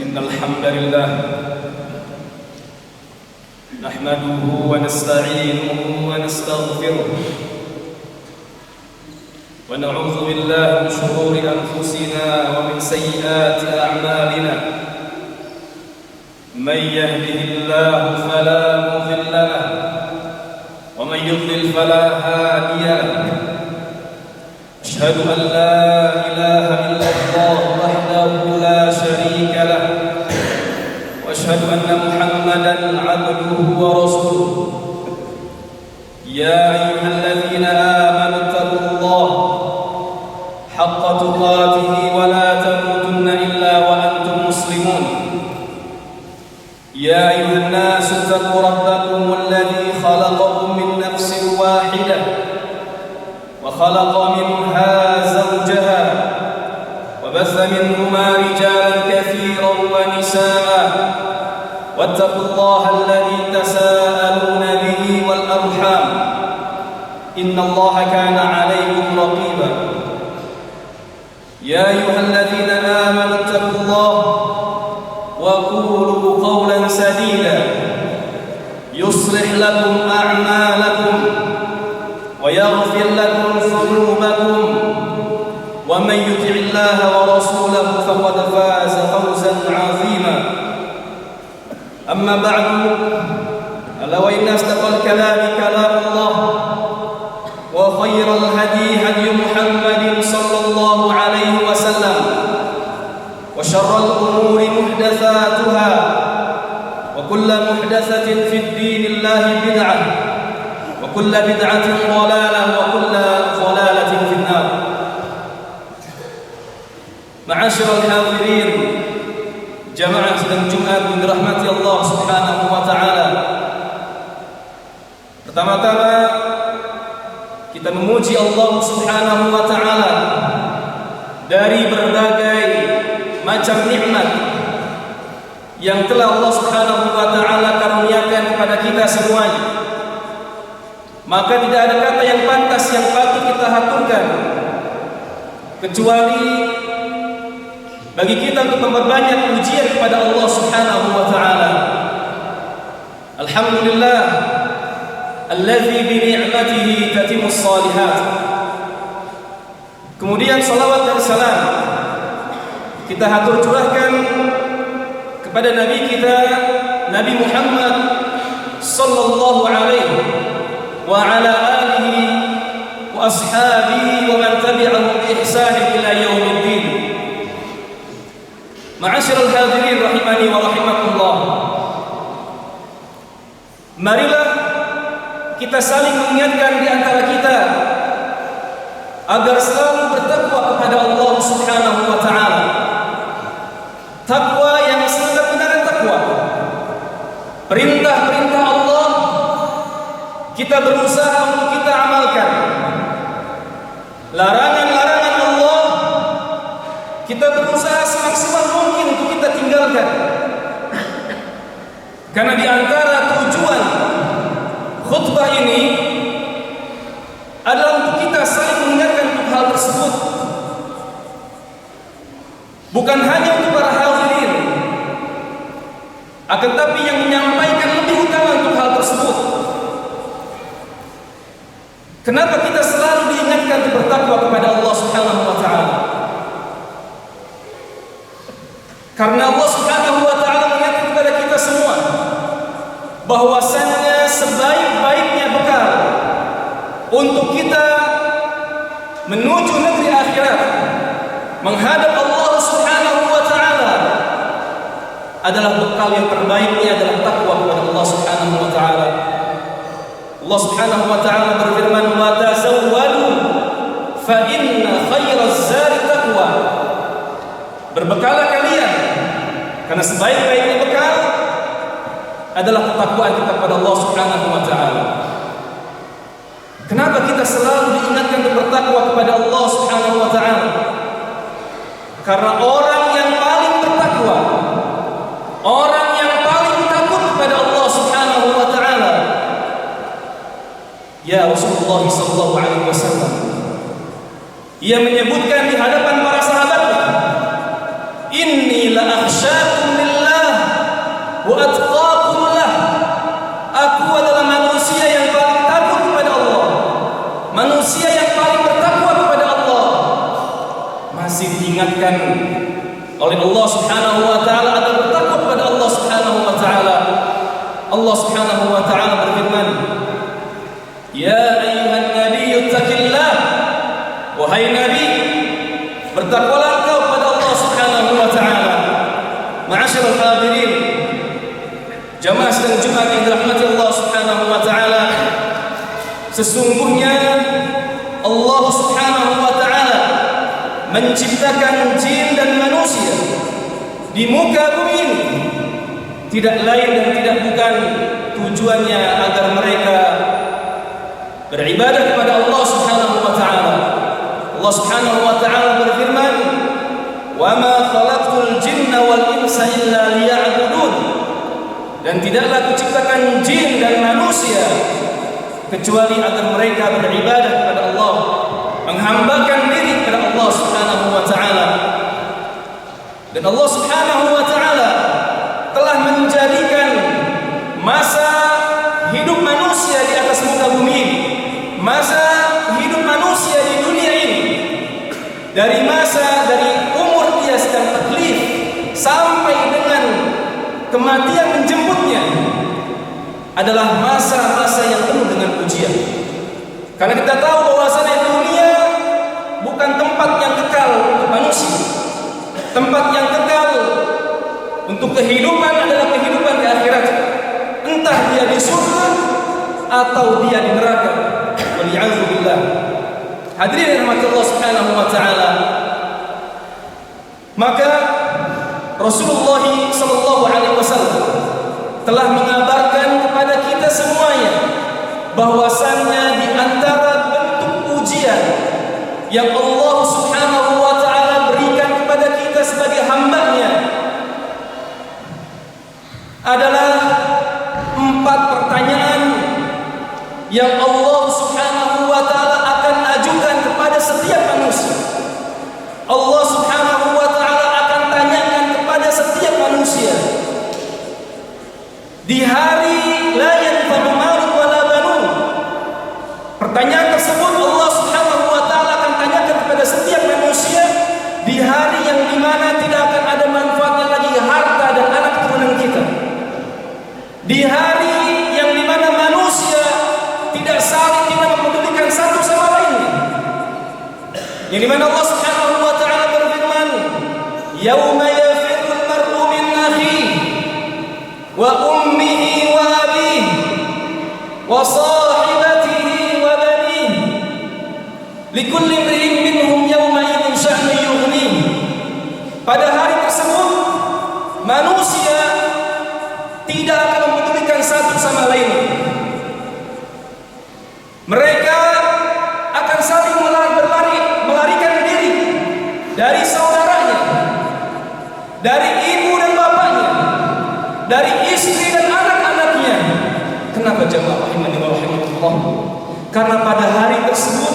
إن الحمد لله نحمده ونستعينه ونستغفره ونعوذ بالله من شرور أنفسنا ومن سيئات أعمالنا من يهده الله فلا مضل له ومن يضلل فلا هادي له أشهد أن لا إله إلا الله وحده لا شريك له وأشهد أن محمدا عبده ورسوله يا أيها الذين آمنوا اتقوا الله حق تقاته ولا تموتن إلا وأنتم مسلمون يا أيها الناس اتقوا ربكم الذي خلقكم من نفس واحدة وخلق منها زوجها وبث منهما رجالا كثيرا ونساء واتقوا الله الذي تساءلون به والأرحام إن الله كان عليكم رقيبا يا أيها الذين آمنوا اتقوا الله وقولوا قولا سديدا يصلح لكم أعمالكم ويغفر لكم ذنوبكم ومن يطع الله ورسوله فقد فاز فوزا عظيما أما بعد ألا وإن أصدق الكلام كلام الله وخير الهدي هدي محمد صلى الله عليه وسلم وشر الأمور محدثاتها وكل محدثة في الدين الله بدعة وكل بدعة ضلالة وكل ضلالة في النار. Ma'asyiral hadirin, jamaah sedang Jumat yang dirahmati Allah Subhanahu wa taala. Pertama-tama kita memuji Allah Subhanahu wa taala dari berbagai macam nikmat yang telah Allah Subhanahu wa taala karuniakan kepada kita semuanya. Maka tidak ada kata yang pantas yang patut kita haturkan kecuali bagi kita untuk memperbanyak pujian kepada Allah Subhanahu wa taala. Alhamdulillah allazi bi ni'matihi tatimmus shalihat. Kemudian salawat dan salam kita hatur curahkan kepada nabi kita Nabi Muhammad sallallahu alaihi wa ala alihi wa ashabihi wa man tabi'ahum bi ihsan ila yaumiddin. Ma'asyiral hadirin rahimani wa rahimakumullah. Marilah kita saling mengingatkan di antara kita agar selalu bertakwa kepada Allah Subhanahu wa taala. Takwa yang sebenar-benar takwa. Perintah-perintah Allah kita berusaha untuk kita amalkan. Larangan-larangan Allah kita berusaha semaksimal mungkin untuk kita tinggalkan. Karena di antara tujuan khutbah ini adalah untuk kita saling mengingatkan untuk hal tersebut. Bukan hanya untuk para hadirin, akan tapi yang menyampaikan lebih utama untuk hal tersebut. Kenapa kita selalu diingatkan untuk bertakwa kepada Allah Subhanahu wa taala? Karena Allah Subhanahu wa taala mengingatkan kepada kita semua bahwasannya sebaik-baiknya bekal untuk kita menuju negeri akhirat, menghadap Allah Subhanahu wa taala, adalah bekal yang terbaiknya adalah takwa kepada Allah Subhanahu wa taala. Allah Subhanahu wa taala berfirman, "Wa tazawwadu fa inna khairaz zadi taqwa." Berbekalah kalian karena sebaik-baiknya bekal adalah ketakwaan kita kepada Allah Subhanahu wa taala. Kenapa kita selalu diingatkan untuk bertakwa kepada Allah Subhanahu wa taala? Karena orang yang paling bertakwa, orang yang paling takut kepada Allah Subhanahu wa taala, ya Rasulullah sallallahu alaihi wasallam. Ia menyebutkan di hadapan para sahabatnya, "Inni la akhsyakum masih diingatkan oleh Allah Subhanahu wa taala agar bertakwa kepada Allah Subhanahu wa taala. Allah Subhanahu wa taala berfirman, "Ya ayyuhan nabiyyu taqillah." Wahai nabi, bertakwalah engkau kepada Allah Subhanahu wa taala. Ma'asyiral hadirin, jamaah sidang Jumat yang dirahmati Allah Subhanahu wa taala, sesungguhnya Allah Subhanahu wa taala menciptakan jin dan manusia di muka bumi ini tidak lain dan tidak bukan tujuannya agar mereka beribadah kepada Allah Subhanahu wa taala. Allah Subhanahu wa taala berfirman, "Wa ma khalaqtul jinna wal insa illa liya'budun." Dan tidaklah kuciptakan jin dan manusia kecuali agar mereka beribadah kepada Allah, menghambakan diri kepada Allah Subhanahu wa taala. Dan Allah Subhanahu wa taala telah menjadikan masa hidup manusia di atas muka bumi ini, masa hidup manusia di dunia ini, dari umur dia sedang taklif sampai dengan kematian menjemputnya, adalah masa-masa yang penuh dengan ujian. Karena kita tahu bahwasanya dunia bukan tempat yang kekal untuk manusia. Tempat yang kekal untuk kehidupan adalah kehidupan di akhirat. Entah dia di surga atau dia di neraka. Waliya'udzubillah. Hadirin rahmat Allah Subhanahu wa taala. Maka Rasulullah sallallahu alaihi wasallam telah mengabarkan kepada kita semuanya bahwasannya di antara bentuk ujian yang Allah Subhanahu wa taala berikan kepada kita sebagai hamba-Nya adalah 4 pertanyaan yang Allah Subhanahu wa taala akan ajukan kepada setiap manusia. Allah Subhanahu wa taala akan tanyakan kepada setiap manusia di hari la yanfa'u malun wala banun. Pertanyaan tersebut Allah Subhanahu wa taala akan tanyakan kepada setiap manusia di hari yang dimana tidak akan ada manfaatnya lagi harta dan anak keturunan kita. Di hari yang dimana manusia tidak saling mempedulikan satu sama lainnya. Yang dimana Allah Subhanahu wa taala berfirman, "Yauma yafirrul mar'u min akhihi wa ummihi wa abihi wa sahibatihi wa banihi likulli imri'in minhum yawma idzin sya'nun yughnihi." Pada hari tersebut manusia tidak akan mempedulikan satu sama lain. Mereka akan saling melarikan diri dari saudaranya, dari ibu dan bapaknya, dari istri dan anak-anaknya. Kenapa jemaah rahimani wa rahimakumullah? Karena pada hari tersebut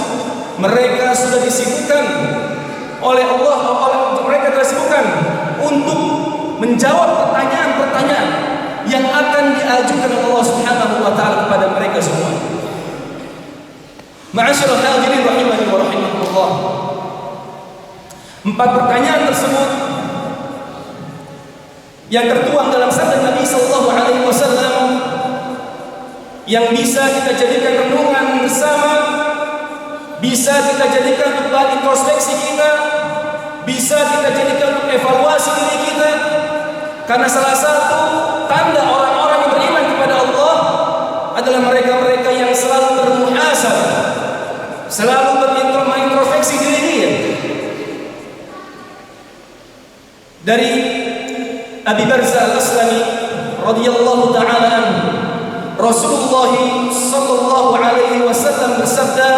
mereka sudah disibukkan oleh Allah, mereka telah disibukkan untuk menjawab pertanyaan-pertanyaan yang akan diajukan Allah Subhanahu wa taala kepada mereka semua. Ma'asyiral hadirin rahimani wa rahimakumullah. 4 pertanyaan tersebut yang tertuang dalam sabda Nabi sallallahu alaihi wasallam yang bisa kita jadikan renungan bersama, bisa kita jadikan untuk bahan introspeksi kita, bisa kita jadikan untuk evaluasi diri kita. Karena salah satu tanda orang-orang yang beriman kepada Allah adalah mereka-mereka yang selalu bermuhasabah, selalu mengintrospeksi diri dia. Dari Abi Barzah Al-Aslami radhiyallahu taala anhu, Rasulullah sallallahu alaihi wasallam bersabda,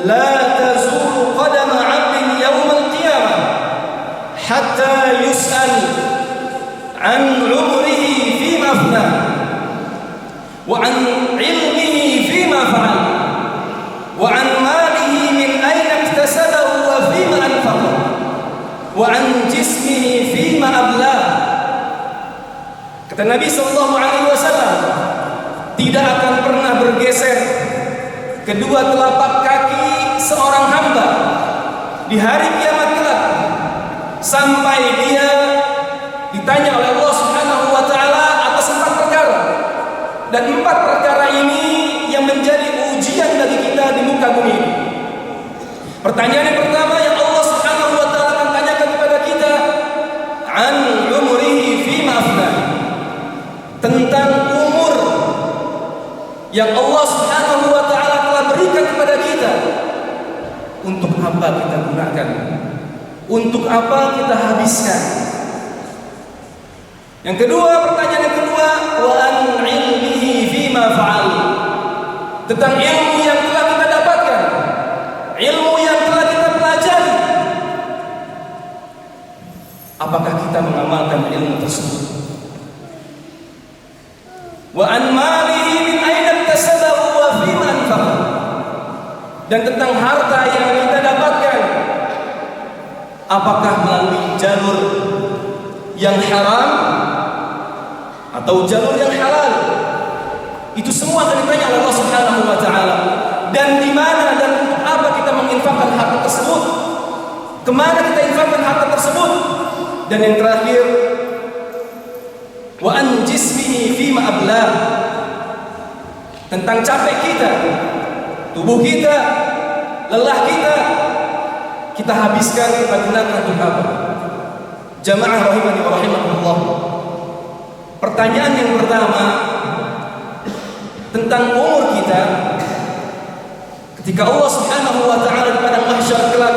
"La tazulu qadama 'abdin yawm al-qiyamah hatta yus'al an 'umrihi fima afna wa an 'ilmihi fima fa'al wa an malihi min ayna iktasabahu wa fima anfaqa wa an jismihi fima abla." Kata Nabi sallallahu alaihi wasallam, tidak akan pernah bergeser kedua telapak kaki seorang hamba di hari kiamat kelak sampai dia ditanya oleh Allah Subhanahu wa taala atas 4 perkara. Dan 4 perkara ini yang menjadi ujian bagi kita di muka bumi ini. Pertanyaan yang pertama yang Allah Subhanahu wa taala akan tanyakan kepada kita, an umrihi fima afnah. Tentang umur yang Allah Subhanahu wa taala telah berikan kepada kita. Untuk apa kita gunakan? Untuk apa kita habiskan? Yang kedua, pertanyaan yang kedua, wa an ilmihi fima fa'al. Tentang ilmu yang telah kita dapatkan, ilmu yang telah kita pelajari. Apakah kita mengamalkan ilmu tersebut? Wa an malihi min aina iktasabahu wa fima anfaqa. Dan tentang harta yang kita dapatkan, apakah melalui jalur yang haram atau jalur yang halal? Itu semua akan ditanya oleh Allah Subhanahu wa taala. Dan di mana dan untuk apa kita menginfakkan harta tersebut? Kemana kita infakkan harta tersebut? Dan yang terakhir, wa an jismihi fima ablah. Tentang capek kita, tubuh kita, lelah kita habiskan, kita gunakan untuk apa? Jamaah rahimani wa rahimakumullah. Pertanyaan yang pertama tentang umur kita. Ketika Allah Subhanahu wa taala di padang mahsyar kelak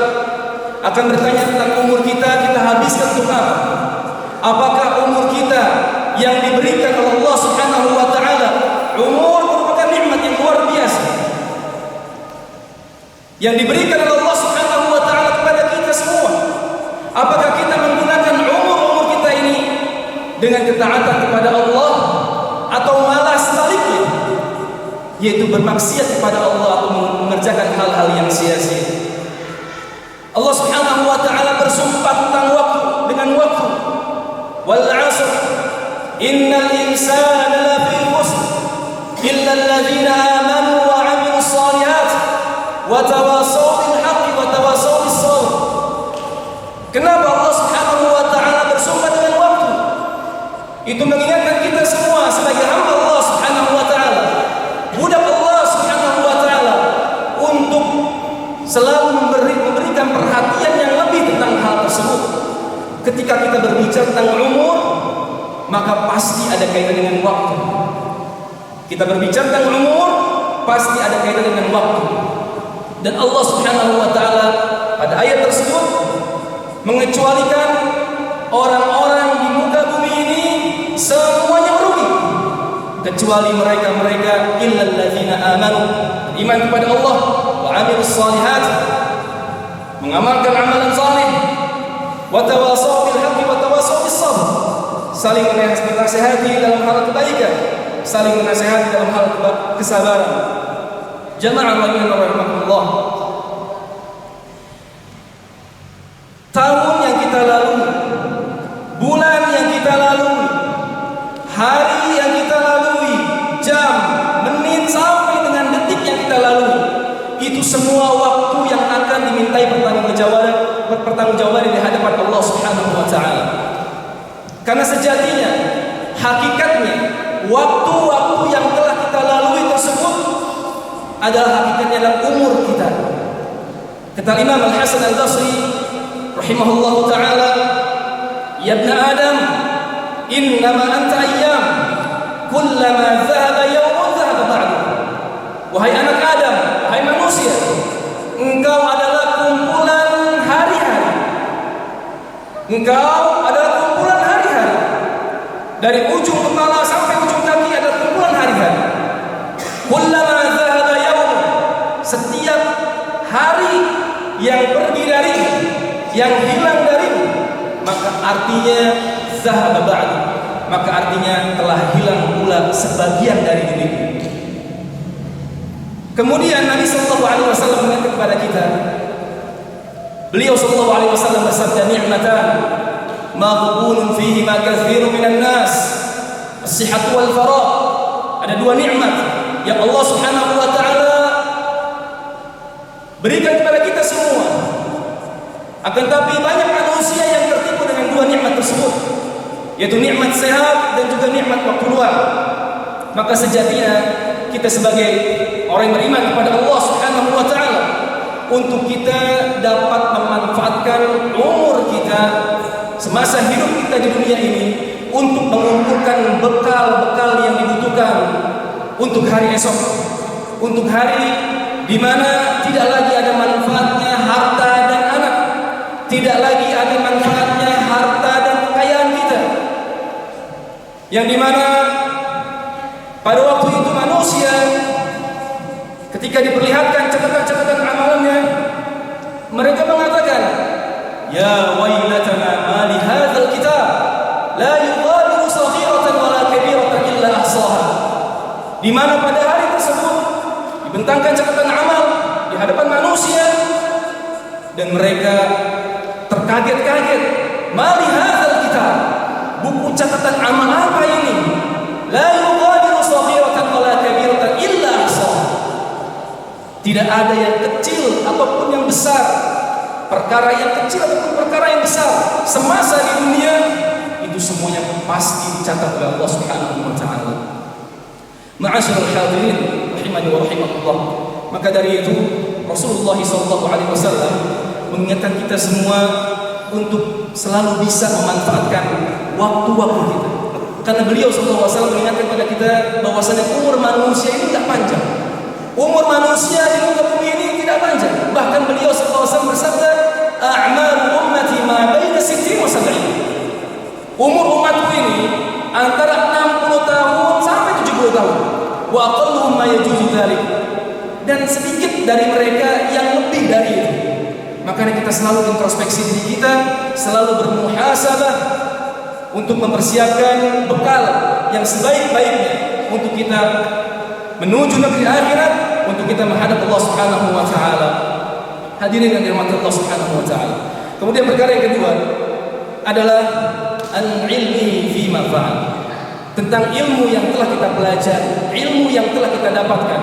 akan bertanya tentang umur kita, kita habiskan untuk apa? Apakah umur kita yang diberikan oleh Allah Subhanahu wa taala, umur merupakan nikmat yang luar biasa yang diberikan oleh Allah Subhanahu wa taala kepada kita semua. Apakah kita menggunakan umur kita ini dengan ketaatan kepada Allah, atau malah sebaliknya, yaitu bermaksiat kepada Allah atau mengerjakan hal-hal yang sia-sia? Allah Subhanahu wa taala bersumpah tentang waktu dengan waktu. Wal 'asr innal insana lafi khusr illa alladziina aamanu wa 'amilus shalihat wa tawassaw bil haqqi wa tawassaw bis sabr. Kenapa Allah Subhanahu wa taala bersumpah dengan waktu? Itu mengingatkan kita semua sebagai hamba Allah Subhanahu wa taala, budak Allah Subhanahu wa taala, untuk selalu memberikan perhatian yang lebih tentang hal tersebut. Ketika kita berbicara tentang umur, maka pasti ada kaitan dengan waktu. Kita berbicara tentang umur, pasti ada kaitan dengan waktu. Dan Allah Subhanahu wa taala pada ayat tersebut mengecualikan orang-orang di muka bumi ini semuanya merugi, kecuali mereka-mereka illal ladzina amanu, iman kepada Allah, wa 'amilus shalihat, mengamalkan amalan saleh, wa tawassaw bil haqqi wa tawassaw bis sabr, saling menasihati dalam hal kebaikan, saling menasihati dalam hal kesabaran. Jamaah rahimakumullah. Tahun yang kita lalui, bulan yang kita lalui, hari yang kita lalui, jam, menit sampai dengan detik yang kita lalui, itu semua waktu yang akan dimintai pertanggungjawaban di hadapan Allah Subhanahu wa taala. Karena sejatinya, hakikatnya, waktu-waktu yang telah kita lalui tersebut adalah hakikatnya adalah umur kita. Kata Imam Al-Hasan Al-Basri rahimahullahu taala, ya ibn Adam, innama anta ayyam, kullama dhahaba yawmun dhahaba ba'du. Wahai anak Adam, wahai manusia, engkau adalah kumpulan hari-hari. Engkau adalah kumpulan hari-hari. Dari ujung kepala sampai ujung kaki adalah kumpulan hari-hari. Kullama dhahaba yawmun, setiap hari yang pergi darimu, yang hilang darimu, maka artinya zahaba ba'du, maka artinya telah hilang pula sebagian dari dirimu. Kemudian Nabi sallallahu alaihi wasallam mengatakan kepada kita, beliau sallallahu alaihi wasallam bersabda, ni'matan maghbunun fihi ma katsirun minan nas, as-sihhatu wal faragh. Ada 2 nikmat yang Allah Subhanahu wa taala berikan kepada kita semua. Akan tapi banyak manusia yang tertipu dengan dua nikmat tersebut, yaitu nikmat sehat dan juga nikmat waktu luang. Maka sejatinya kita sebagai orang yang beriman kepada Allah Subhanahu wa taala, untuk kita dapat memanfaatkan umur kita semasa hidup kita di dunia ini untuk mengumpulkan bekal-bekal yang dibutuhkan untuk hari esok, untuk hari di mana tidak lagi ada manfaatnya harta dan anak, tidak lagi ada manfaatnya harta dan kekayaan kita, yang dimana pada waktu itu manusia ketika diperlihatkan catatan-catatan amalannya, mereka mengatakan, ya wailatana ma li hadzal kitab la yughadiru saghiratan wala kabiratan illa ahsaha. Di mana pada hari tersebut dibentangkan catatan amal di hadapan manusia dan mereka terkaget-kaget, ma li hadzal kitab, buku catatan amal apa ini? La yughadiru saghiratan wala kabiratan illa ahsaha. Tidak ada yang kecil ataupun yang besar, perkara yang kecil ataupun perkara yang besar semasa di dunia itu semuanya pasti dicatat oleh Allah Subhanahu wa taala. Ma'asyiral hadirin rahimani wa rahimakumullah. Maka dari itu Rasulullah sallallahu alaihi wasallam mengingatkan kita semua untuk selalu bisa memanfaatkan waktu-waktu kita. Karena beliau sallallahu alaihi wasallam mengingatkan kepada kita bahwasanya umur manusia ini tidak panjang. Umur manusia di muka bumi ini tidak panjang. Bahkan beliau sallallahu alaihi wasallam bersabda, "A'maru ummati ma baina 60 wa 70." Umur umatku ini antara 60 tahun sampai 70 tahun. Wa aqalluhum ma yajuzu dzalik. Dan sedikit dari mereka yang lebih dari itu. Makanya kita selalu introspeksi diri kita, selalu bermuhasabah untuk mempersiapkan bekal yang sebaik-baiknya untuk kita menuju negeri akhirat, untuk kita menghadap Allah Subhanahu wa taala. Hadirin yang dirahmati Allah Subhanahu wa taala. Kemudian perkara yang kedua adalah al-ilmi fi ma fa'al. Tentang ilmu yang telah kita pelajari, ilmu yang telah kita dapatkan.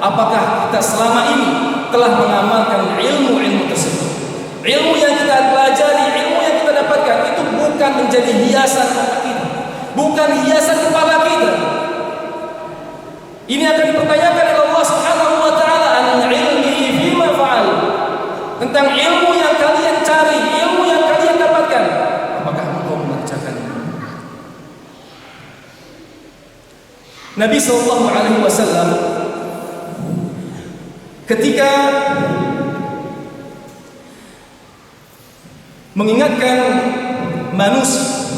Apakah kita selama ini telah mengamalkan ilmu-ilmu tersebut? Ilmu yang kita pelajari, ilmu yang kita dapatkan itu bukan menjadi hiasan hati kita, bukan hiasan kepala kita. Ini akan dipertanyakan oleh Allah Subhanahu wa taala, an-ilmi fima fa'al. Tentang ilmu yang kalian cari, ilmu yang kalian dapatkan, apakah engkau mengerjakannya? Nabi sallallahu alaihi wasallam ketika mengingatkan manusia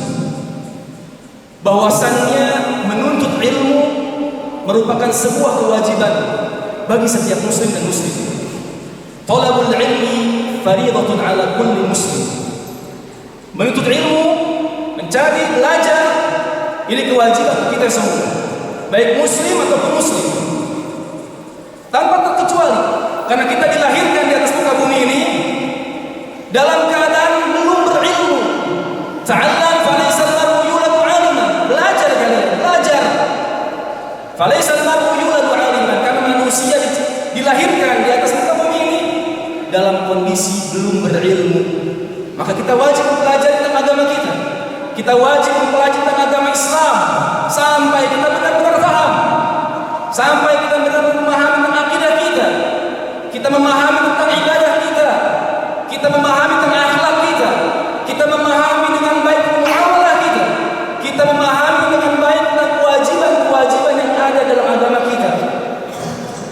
bahwasannya menuntut ilmu merupakan sebuah kewajiban bagi setiap muslim dan muslim. Talabul ilmi fariidatun ala kulli muslim. Menuntut ilmu, mencari, belajar, ini kewajiban kita semua, baik muslim ataupun muslim, tanpa terkecuali. Karena kita dilahirkan di atas muka bumi ini dalam keadaan belum berilmu. Ta'allam falaysal mar'u yuladu 'aliman. Belajar kalian, belajar. Falaysal mar'u yuladu 'aliman, karena manusia dilahirkan di atas muka bumi ini dalam kondisi belum berilmu. Maka kita wajib mempelajari tentang agama kita. Kita wajib mempelajari tentang agama Islam sampai kita benar-benar paham, sampai kita benar-benar memahami tentang akidah kita, kita memahami tentang ibadah kita, kita memahami tentang akhlak kita, kita memahami dengan baik muamalah kita, kita memahami dengan baik tentang kewajiban-kewajiban yang ada dalam agama kita.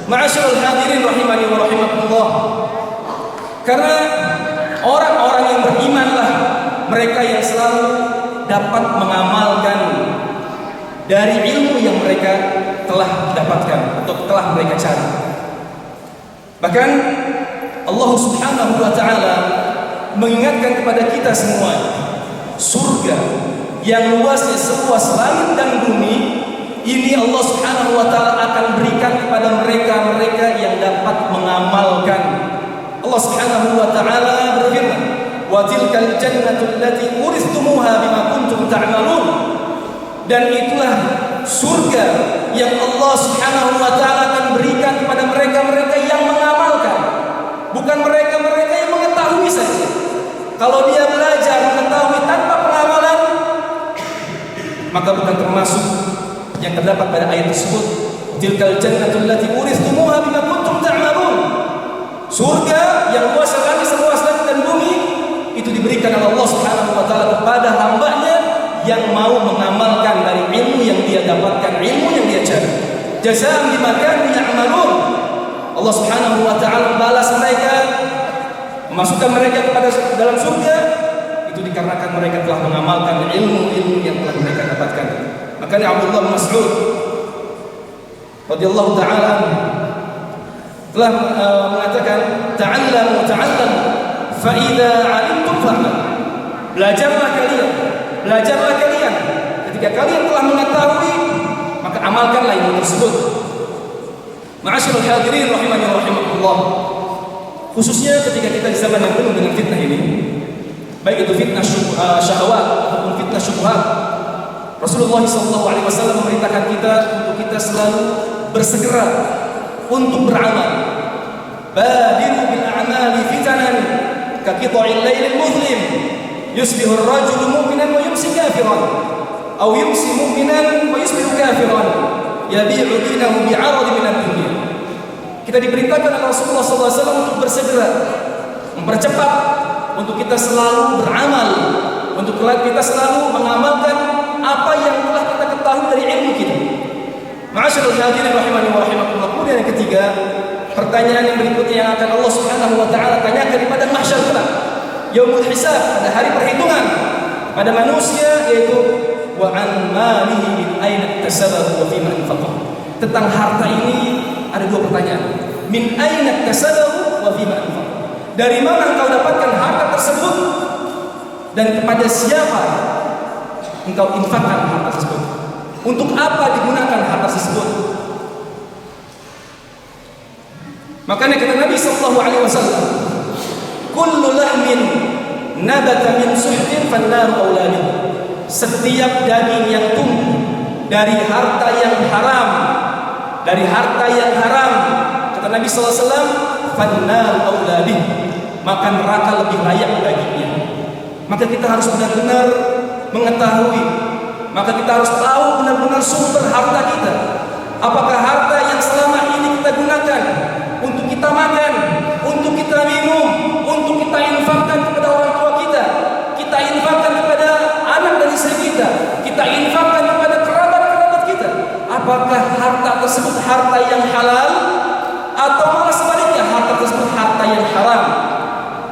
Ma'asyiral hadirin rahimani wa rahimakumullah. Karena orang-orang yang berimanlah mereka yang selalu dapat mengamalkan dari ilmu yang mereka telah dapatkan atau telah mereka cari. Bahkan Allah Subhanahu wa taala mengingatkan kepada kita semua, surga yang luasnya seluas langit dan bumi ini Allah Subhanahu wa taala akan berikan kepada mereka-mereka yang dapat mengamalkan. Allah Subhanahu wa taala berfirman, "Wa tilkal jannatu allati uristumuha bima kuntum ta'malun." Dan itulah surga yang Allah Subhanahu wa taala akan berikan kepada mereka-mereka yang mengamalkan. Bukan mereka-mereka yang mengetahui saja, kalau dia belajar mengetahui tanpa pengamalan, maka bukan termasuk yang terdapat pada ayat tersebut. Tilkal jannatul lati uristumuha bima kuntum ta'malun. Surga yang luas langit seluas langit dan bumi itu diberikan oleh Allah Subhanahu wa taala kepada hamba-Nya yang mau mengamalkan dari ilmu yang dia dapatkan, ilmu yang dia cari. Jazaa'an bima kanu ya'malun. Allah Subhanahu wa taala membalas mereka, memasukkan mereka kepada dalam surga itu dikarenakan mereka telah mengamalkan ilmu-ilmu yang telah mereka dapatkan. Makanya Abdullah bin Mas'ud radhiyallahu taala telah mengatakan, ta'allamu fa idza 'alimtum fa'malu. Belajarlah kalian. Ketika kalian telah mengetahui, maka amalkanlah ilmu tersebut. Ma'asyiral hadirin rahimani wa rahimakumullah. Khususnya ketika kita di zaman yang penuh dengan fitnah ini, baik itu fitnah syahwat ataupun fitnah syubhat, Rasulullah SAW memerintahkan kita untuk kita selalu bersegera untuk beramal. Badiru bil a'mali fitanan ka qita'il lailil muzlim yusbihu ar-rajulu mu'minan wa yumsi kafiran aw yumsi mu'minan wa yusbihu kafiran yabi'u dinahu bi'arad min ad-dunya. Kita diperintahkan oleh Rasulullah SAW untuk bersegera, mempercepat, untuk kita selalu beramal, untuk kita selalu mengamalkan apa yang telah kita ketahui dari ilmu kita. Ma'asyiral hadirin rahimani wa rahimakumullah. Kemudian yang ketiga, pertanyaan yang berikutnya yang akan Allah Subhanahu wa taala tanyakan di padang mahsyar kelak, yaumul hisab, pada hari perhitungan pada manusia, yaitu wa an malihi min aina iktasabahu wa fima anfaqahu. Tentang harta ini ada dua pertanyaan. Min aina iktasabahu wa fima anfaqahu. Dari mana engkau dapatkan harta tersebut dan kepada siapa engkau infakkan harta tersebut? Untuk apa digunakan harta tersebut? Makanya kata Nabi sallallahu alaihi wasallam, kullu lahmin nabata min suhtin fannaru auladi. Setiap daging yang tumbuh dari harta yang haram, kata Nabi sallallahu alaihi wasallam, fannaru auladi, maka neraka lebih layak baginya. Maka kita harus benar-benar mengetahui, maka kita harus tahu benar-benar sumber harta kita. Apakah harta yang selama ini kita gunakan untuk kita makan, untuk kita minum, untuk kita infakkan kepada orang tua kita infakkan kepada anak dan istri kita infakkan kepada kerabat-kerabat kita, apakah harta tersebut harta yang halal atau malah sebaliknya harta tersebut harta yang haram?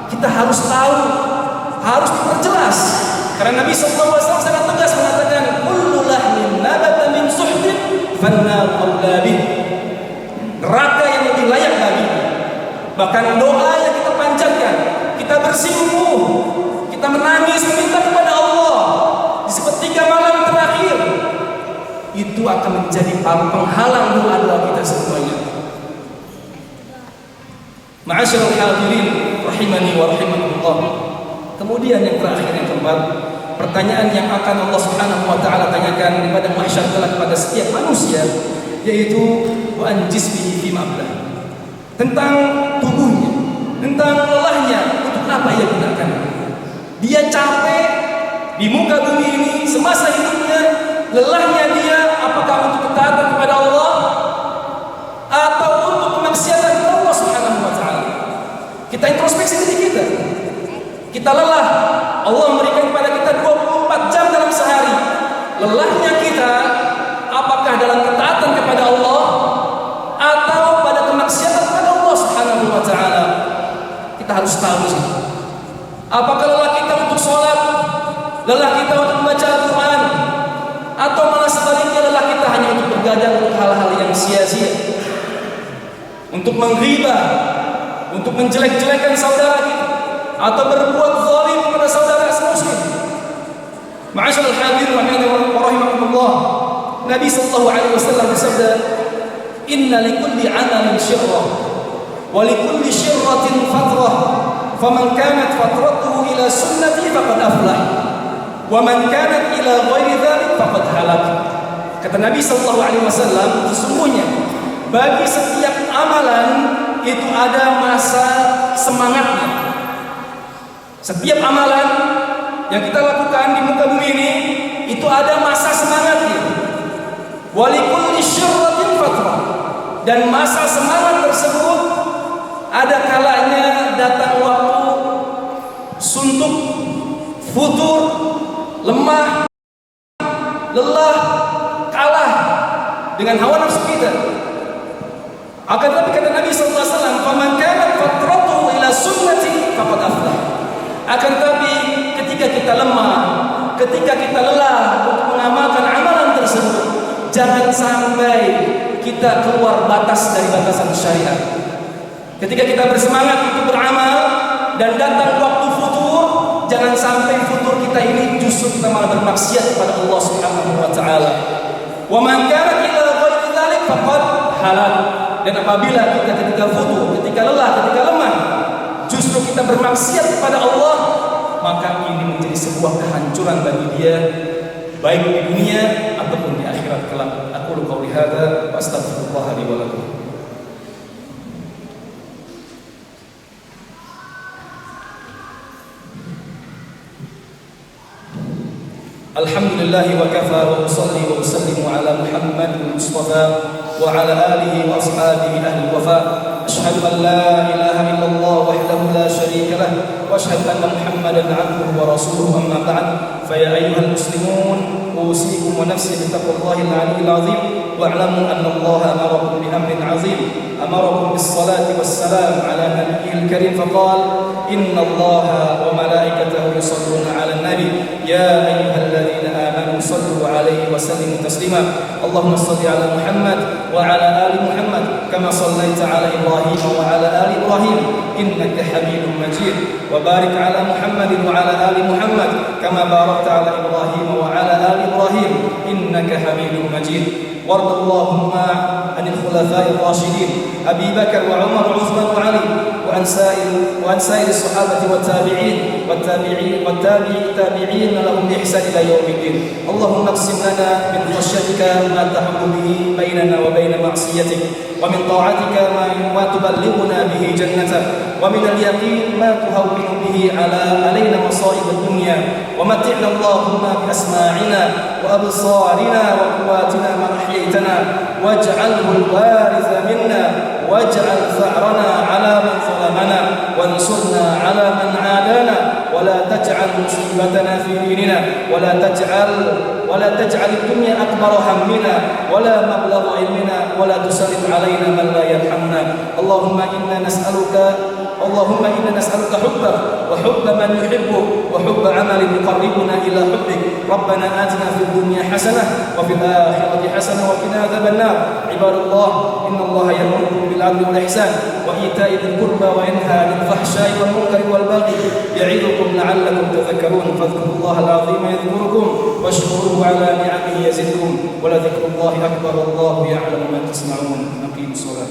Kita harus tahu, harus diperjelas. Karena Nabi SAW sangat tegas mengatakan, kullu lahmin nabata min suhtin fannar aula bih. Neraka yang lebih layak bagi. Bahkan doa yang kita panjatkan, kita bersimpuh, kita menangis meminta kepada Allah di sepertiga malam terakhir, itu akan menjadi penghalang doa-doa kita semuanya. Ma'asyiral hadirin rahimani wa rahimakumullah. Kemudian yang terakhir, yang keempat, pertanyaan yang akan Allah Subhanahu wa taala tanyakan di padang mahsyar kepada setiap manusia, yaitu wa an jismihi fi ma'blah. Tentang tubuhnya, tentang lelahnya, untuk apa ia gunakan? Dia capek di muka bumi ini semasa hidupnya, lelahnya dia apakah untuk ketaatan kepada Allah atau untuk kemaksiatan kepada Allah Subhanahu wa taala? Kita introspeksi diri kita. Kita lelah, Allah memberikan kepada kita 24 jam dalam sehari. Lelahnya kita apakah dalam ketaatan kepada Allah atau pada kemaksiatan kepada Allah Subhanahu wa taala? Kita harus tahu sih. Apakah lelah kita untuk sholat, lelah kita untuk membaca Al-Quran, atau malah sebaliknya lelah kita hanya untuk bergadang untuk hal-hal yang sia-sia, untuk menghibah, untuk menjelek-jelekan saudara kita, atau berbuat zalim kepada saudara muslim. Ma'asyiral hadirin wa rahimakumullah. Nabi sallallahu alaihi wasallam bersabda, "Inna likulli 'amalin syirrah wa likulli syirratin fatrah, faman kanat fatratuhu ila sunnati faqad aflah, wa man kanat ila ghairi dzalik faqad halak." Kata Nabi sallallahu alaihi wasallam, sesungguhnya bagi setiap amalan itu ada masa semangatnya. Setiap amalan yang kita lakukan di muka bumi ini itu ada masa semangatnya. Walikulli syirratin fatrah. Dan masa semangat tersebut ada kalanya datang waktu suntuk, futur, lemah, lelah, kalah dengan hawa nafsu kita. Akan tetapi kata Nabi sallallahu alaihi wasallam, "Faman kanat fatratuhu ila sunnati faqad aflah." Akan tetapi ketika kita lemah, ketika kita lelah untuk mengamalkan amalan tersebut, jangan sampai kita keluar batas dari batasan syariat. Ketika kita bersemangat untuk beramal dan datang waktu futur, jangan sampai futur kita ini justru kita malah bermaksiat kepada Allah Subhanahu wa taala. Wa man kana ila ghairi dzalik faqad halal. Dan apabila kita ketika futur, ketika lelah, ketika lemah, justru kita bermaksiat kepada Allah, maka ini menjadi sebuah kehancuran bagi dia, baik di dunia ataupun di akhirat kelak. Aqulu qouli hadza wa astaghfirullah li wa lakum. Alhamdulillah wa kafa wa usalli wa usallimu ala Muhammadin Mustafa wa ala alihi wa ashabihi ahli wafa. Asyhadu an la ilaha illallah wahdahu la syarika lah wa asyhadu anna Muhammadan 'abduhu wa rasuluhu, amma ba'd. Fa ya ayyuhal muslimun, usikum wa nafsi bi taqwallahil 'aliyyil 'azim wa'lamu anna Allah amarakum bi amrin 'azim. Amarakum bis salati was salam ala nabiyyil karim faqala inna Allaha wa malaikatahu yusalluna 'alan nabi ya ayyuhalladzina amanu sallu 'alaihi wa sallimu taslima. Allahumma shalli 'ala Muhammad wa 'ala ali Muhammad kama shallaita 'ala Ibrahim wa 'ala ali Ibrahim innaka Hamidum Majid. Wa barik 'ala Muhammad wa 'ala ali Muhammad kama barakta 'ala Ibrahim wa 'ala ali Ibrahim innaka Hamidum Majid. Warḍa Allahumma 'anil khulafa'ir rasyidin Abi Bakar wa Umar wa Uthman wa Ali wa an sa'ir as-sahabati wat tabi'in lahum bi ihsan ila yaumiddin. Allahumma qsim lana min khashyatika ma tahulu bihi bainana wa bain ma'siyatik wa min ta'atika ma tuballighuna bihi jannatak wa min al-yaqin ma tuhawwinu bihi alaina masa'ib ad-dunya wa mat'ina Allahumma bi asma'ina wa absarina wa quwwatina ma ahyaytana waj'alhu al-waritha minna waj'al tha'rana 'ala man zalamana wansurna 'ala man 'adana wa la taj'al musibatana fi dinina wa la taj'al ad-dunya akbara hammina wa la mablagha 'ilmina wa la tusallit 'alaina man la yarhamna. Allahumma inna nas'aluka حبك وحب من يحبك وحب عمل يقربنا إلى حبك. ربنا آتنا في الدنيا حسنة وفي الآخرة حسنة وقنا عذاب النار. عباد الله إن الله يأمركم بالعدل والإحسان وإيتاء ذي القربى وينهى عن الفحشاء والمنكر والبغي يعظكم لعلكم تذكرون. فاذكروا الله العظيم يذكركم واشكروه على نعمه يزدكم ولذكر الله أكبر والله يعلم ما تصنعون. أقيموا الصلاة.